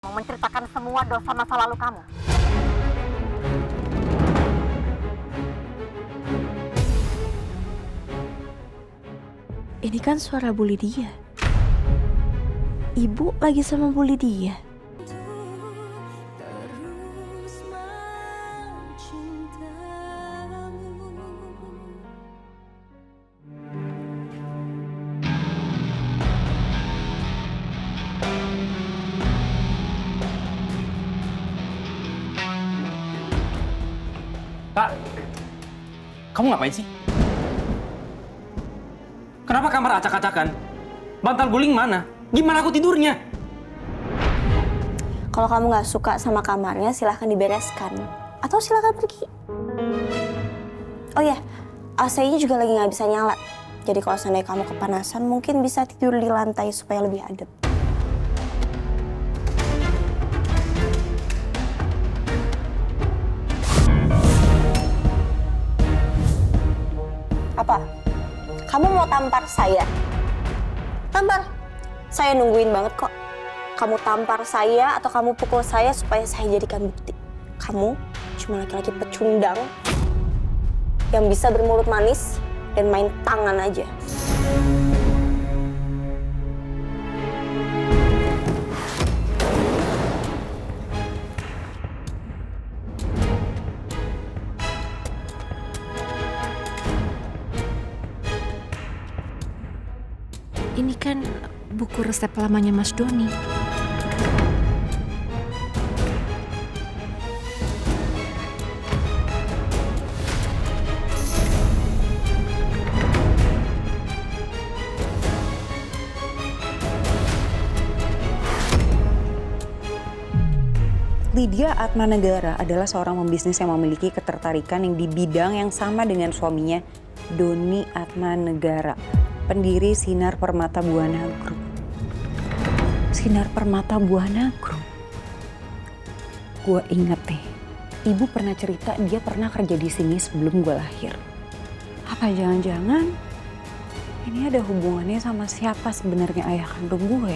Mau menceritakan semua dosa masa lalu kamu. Ini kan suara Bu Lydia. Ibu lagi sama Bu Lydia. Kak, kamu ngapain sih? Kenapa kamar acak-acakan? Bantal guling mana? Gimana aku tidurnya? Kalau kamu nggak suka sama kamarnya, silahkan dibereskan. Atau silahkan pergi. Oh ya, AC-nya juga lagi nggak bisa nyala. Jadi kalau seandainya kamu kepanasan, mungkin bisa tidur di lantai supaya lebih adem. Apa? Kamu mau tampar saya? Tampar. Saya nungguin banget kok. Kamu tampar saya atau kamu pukul saya supaya saya jadikan bukti. Kamu cuma laki-laki pecundang yang bisa bermulut manis dan main tangan aja. Ini kan buku resep lamanya Mas Doni. Lydia Atmanegara adalah seorang pembisnis yang memiliki ketertarikan yang di bidang yang sama dengan suaminya, Doni Atmanegara, pendiri Sinar Permata Buana Group. Sinar Permata Buana Group. Gue inget deh, ibu pernah cerita dia pernah kerja di sini sebelum gue lahir. Apa jangan-jangan ini ada hubungannya sama siapa sebenarnya ayah kandung gue?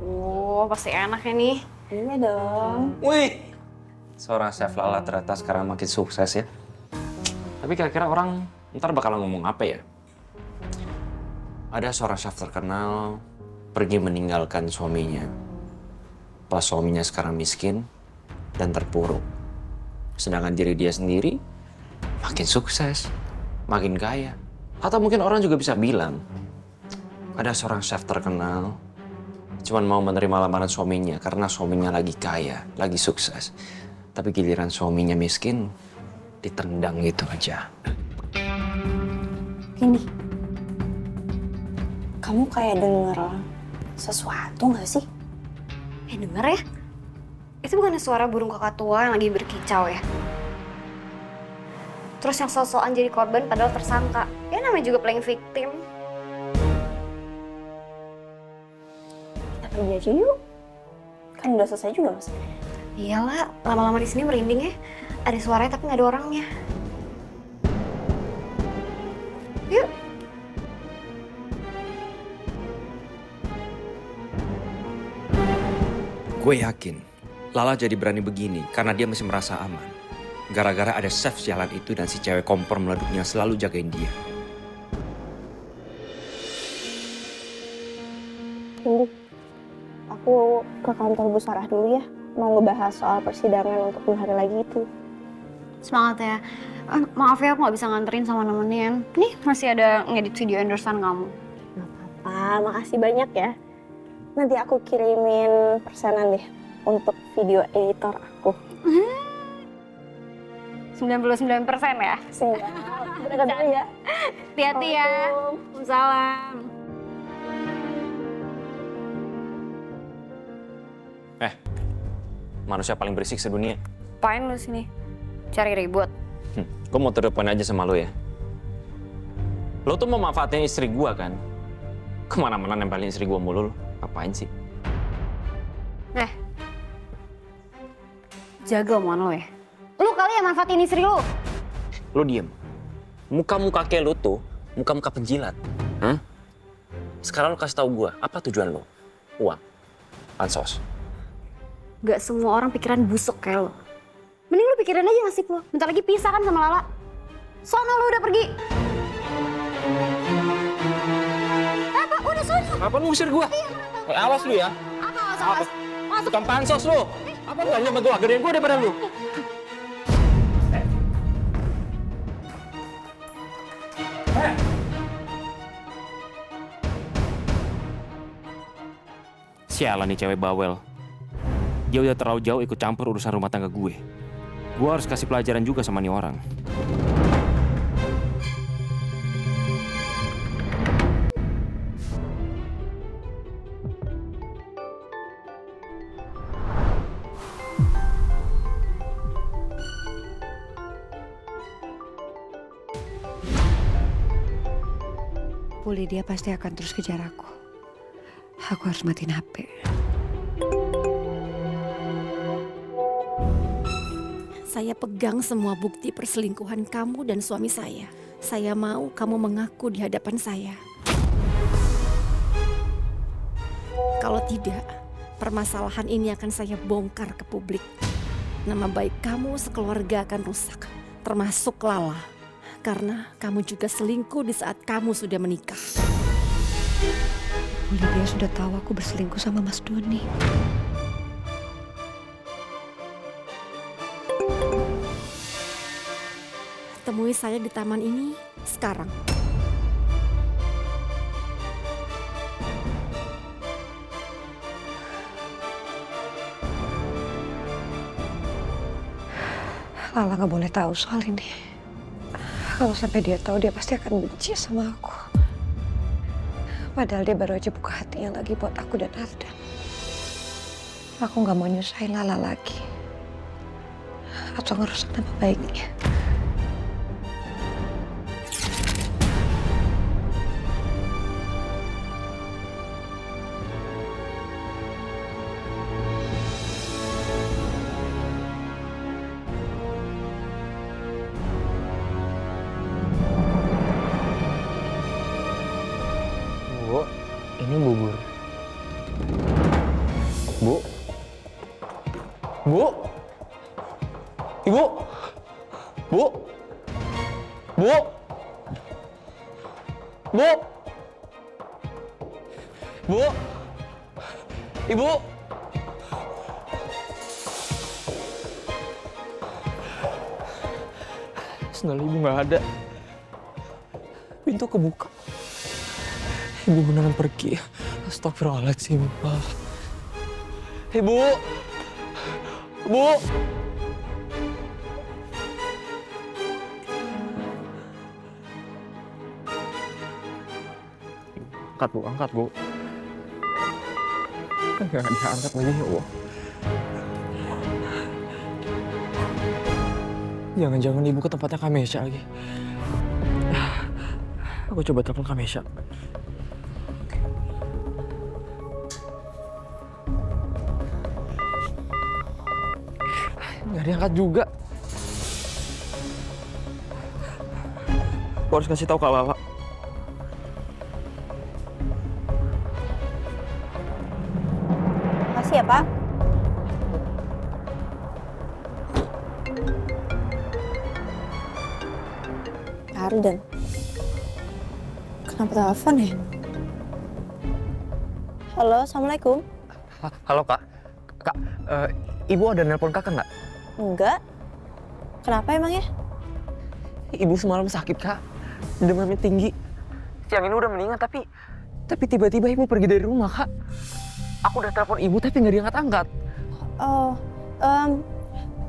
Oh, pasti enak ya nih. Iya dong. Wih, seorang chef Lala ternyata sekarang makin sukses ya. Tapi kira-kira orang ntar bakal ngomong apa ya? Ada seorang chef terkenal pergi meninggalkan suaminya. Pas suaminya sekarang miskin dan terpuruk. Sedangkan diri dia sendiri makin sukses, makin kaya. Atau mungkin orang juga bisa bilang, ada seorang chef terkenal cuman mau menerima lamaran suaminya karena suaminya lagi kaya, lagi sukses. Tapi giliran suaminya miskin, ditendang gitu aja. Ini, kamu kayak denger sesuatu nggak sih? Denger ya? Itu bukannya suara burung kakatua yang lagi berkicau ya? Terus yang sosokan jadi korban padahal tersangka. Ya namanya juga playing victim. Kita pergi aja yuk. Kan udah selesai juga masalahnya. Iyalah, lama-lama di sini merinding ya. Ada suaranya tapi nggak ada orangnya. Yuk. Gue yakin Lala jadi berani begini karena dia masih merasa aman. Gara-gara ada chef jalan itu dan si cewek kompor meleduknya selalu jagain dia. Indi, aku ke kantor Bu Sarah dulu ya. Mau ngebahas soal persidangan untuk 2 hari lagi itu. Semangat ya. Maaf ya aku nggak bisa nganterin sama nemenin. Nih masih ada ngedit video endorsean kamu. Makasih banyak ya. Nanti aku kirimin persenan deh untuk video editor aku. 99% ya? Siap. Berangkat dulu ya. Hati-hati ya. Waalaikumsalam. Manusia paling berisik sedunia. Apain lu sini? Cari ribut? Gue mau to the point aja sama lo ya. Lo tuh mau manfaatin istri gue kan? Kemana-mana nempelin istri gue mulu lo. Ngapain sih? Jaga omongan lo ya. Lu kali yang manfaatin istri lu. Lo diem. Muka-muka kayak lo tuh, muka-muka penjilat. Hah? Sekarang lo kasih tahu gue, apa tujuan lo? Uang, pansos. Gak semua orang pikiran busuk kayak lo. Mending lo pikirin aja nasib lo. Bentar lagi pisah kan sama Lala. Sono lo udah pergi. Apa? Udah sono. Apa lu ngusir gue? Awas lu ya. Apa? Masuk. Tukang pansos lu. Apa lu hanya bantu gedein gue daripada lu? Sialan nih cewek bawel. Dia udah terlalu jauh ikut campur urusan rumah tangga gue. Gue harus kasih pelajaran juga sama nih orang. Bu Lydia pasti akan terus kejar aku. Aku harus matiin HP. Saya pegang semua bukti perselingkuhan kamu dan suami saya. Saya mau kamu mengaku di hadapan saya. Kalau tidak, permasalahan ini akan saya bongkar ke publik. Nama baik kamu sekeluarga akan rusak, termasuk Lala. Karena kamu juga selingkuh di saat kamu sudah menikah. Bu Lydia sudah tahu aku berselingkuh sama Mas Doni. Temui saya di taman ini sekarang. Lala nggak boleh tahu soal ini. Kalau sampai dia tahu, dia pasti akan benci sama aku. Padahal dia baru aja buka hatinya lagi buat aku dan Ardan. Aku nggak mau nyusahin Lala lagi. Atau ngerusak nama baiknya. Bu, ini bubur. Bu. Bu. Ibu. Bu. Bu. Bu. Bu. Ibu. Sendal ibu nggak ada. Pintu kebuka. Ibu beneran pergi. Astagfirullahaladzim, Pak. Ibu! Bu! Angkat, Bu. Angkat, Bu. Nggak ada angkat lagi, ya Allah. Jangan-jangan ibu ke tempatnya Kamesha lagi. Aku coba telepon Kamesha. Nggak diangkat juga. Aku harus kasih tahu Kak Lala. Makasih ya, Pak. Ardan. Kenapa telepon ya? Halo, Assalamualaikum. Halo Kak. Kak, Ibu ada nelpon Kakak nggak? Enggak. Kenapa emangnya? Ibu semalam sakit Kak. Demamnya tinggi. Siang ini udah meninggal tapi tiba-tiba Ibu pergi dari rumah Kak. Aku udah telepon Ibu tapi nggak diangkat-angkat. Oh,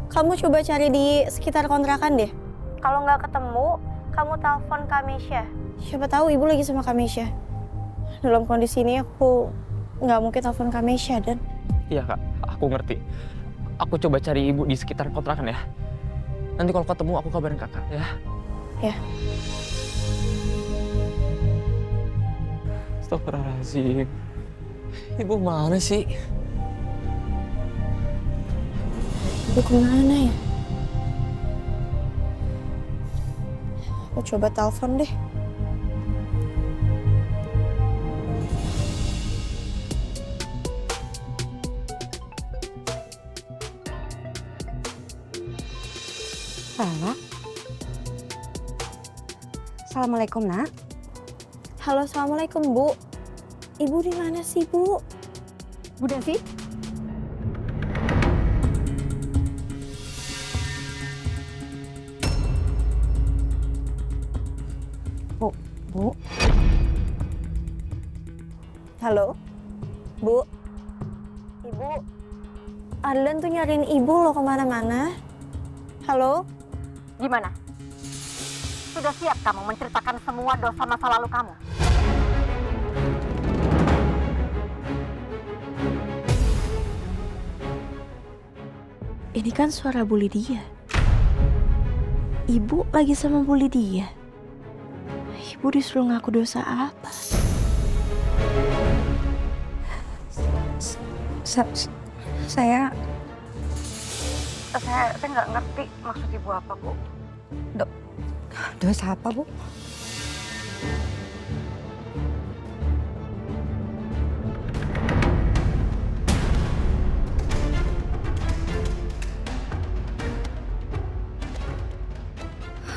kamu coba cari di sekitar kontrakan deh. Kalau nggak ketemu, kamu telepon Kamesha. Siapa tahu ibu lagi sama Kamesha. Dalam kondisi ini aku nggak mungkin telepon Kamesha, Dan. Iya Kak, aku ngerti. Aku coba cari Ibu di sekitar kontrakan ya. Nanti kalau ketemu aku kabarin Kakak ya. Ya. Astagfirullahaladzim. Ibu mana sih? Ibu kemana ya? Aku coba telepon deh. Lala? Assalamualaikum, Nak. Halo, assalamualaikum Bu. Ibu di mana sih Bu? Bu Desi? Bu, Halo, Bu. Ibu, Adlan tuh nyariin Ibu loh kemana-mana. Halo? Gimana? Sudah siap kamu menceritakan semua dosa masa lalu kamu? Ini kan suara Bu Lydia. Ibu lagi sama Bu Lydia. Ibu disuruh ngaku dosa apa? saya Saya nggak ngerti maksud ibu apa, Bu. dosa apa, Bu?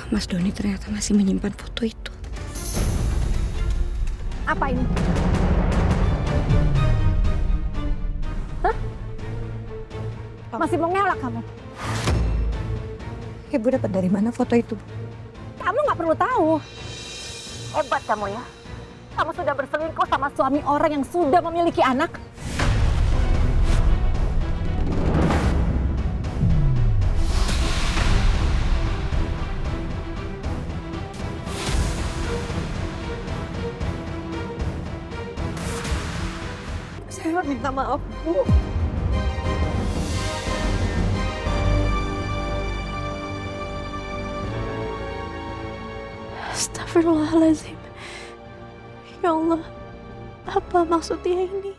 Mas Doni ternyata masih menyimpan foto itu. Apa ini? Hah? Masih mau ngelak kamu? Ibu dapat dari mana foto itu? Kamu nggak perlu tahu. Hebat kamu ya. Kamu sudah berselingkuh sama Suami orang yang sudah memiliki anak. Saya minta maaf, Bu. Astagfirullahaladzim. Ya Allah, apa maksudnya ini?